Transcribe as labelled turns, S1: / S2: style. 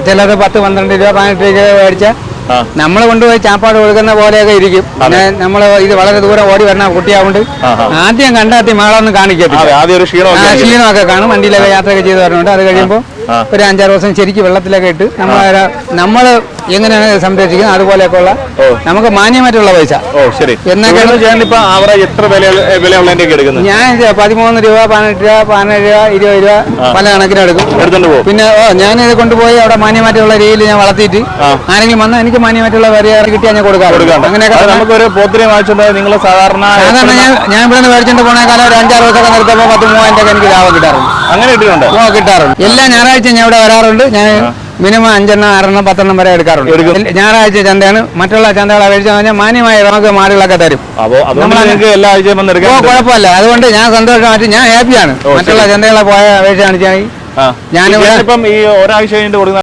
S1: ചിലത് 10-12 രൂപ 18 രൂപ മേടിച്ചാൽ നമ്മൾ കൊണ്ടുപോയി ചാപ്പാട് കൊടുക്കുന്ന പോലെയൊക്കെ ഇരിക്കും. പിന്നെ നമ്മൾ ഇത് വളരെ ദൂരം ഓടി വരണ കുട്ടിയാവുകൊണ്ട് ആദ്യം കണ്ടെത്തി മാളൊന്നും കാണിക്കത്തില്ല. ക്ഷീണമൊക്കെ കാണും. വണ്ടിയിലൊക്കെ യാത്രയൊക്കെ ചെയ്ത് വരുന്നുണ്ട്. അത് കഴിയുമ്പോൾ ഒരു 5-6 ദിവസം ശരിക്കും വെള്ളത്തിലൊക്കെ ഇട്ട് നമ്മൾ എങ്ങനെയാണ് സംരക്ഷിക്കുന്നത് അതുപോലെയൊക്കെയുള്ള നമുക്ക് മാന്യമായിട്ടുള്ള പൈസ
S2: എന്നൊക്കെയാണ്.
S1: ഞാൻ 13 രൂപ 18 രൂപ 17 രൂപ 20 രൂപ പല കണക്കിന് എടുക്കും. പിന്നെ ഞാൻ ഇത് കൊണ്ടുപോയി അവിടെ മാന്യമായിട്ടുള്ള രീതിയിൽ ഞാൻ വളർത്തിയിട്ട് ആരെങ്കിലും വന്നാൽ എനിക്ക് മാന്യമായിട്ടുള്ള വരിക കിട്ടിയാൽ ഞാൻ കൊടുക്കാം. അങ്ങനെയൊക്കെ
S2: നമുക്കൊരു പോത്തിനെ വാങ്ങിച്ചിട്ട് നിങ്ങൾ സാധാരണ
S1: ഞാൻ ഇവിടെ നിന്ന് മേടിച്ചിട്ട് പോണേക്കാലം ഒരു 5-6 ദിവസമൊക്കെ നിർത്തുമ്പോൾ 10-3000 രൂപ എനിക്ക് ലാഭം കിട്ടാറുണ്ട്.
S2: അങ്ങനെ കിട്ടിയിട്ടുണ്ട്?
S1: കിട്ടാറുണ്ട്. എല്ലാ ഞായറാഴ്ച ഞാൻ ഇവിടെ വരാറുണ്ട്. ഞാൻ മിനിമം 5 6 10 വരെ എടുക്കാറുണ്ട്. ഞായറാഴ്ച ചന്തയാണ്. മറ്റുള്ള ചന്തകളെ അപേക്ഷിച്ച് കഴിഞ്ഞാൽ മാന്യമായി നമുക്ക് മാടുകളൊക്കെ തരും.
S2: എല്ലാ ആഴ്ചയും
S1: കുഴപ്പമില്ല. അതുകൊണ്ട് ഞാൻ സന്തോഷമായിട്ട് ഞാൻ ഹാപ്പിയാണ്. മറ്റുള്ള ചന്തകളെ പോയ അപേക്ഷ കാണിച്ചാൽ
S2: ഞാനിപ്പം ഈ ഒരാഴ്ച കഴിഞ്ഞിട്ട് കൊടുക്കുന്ന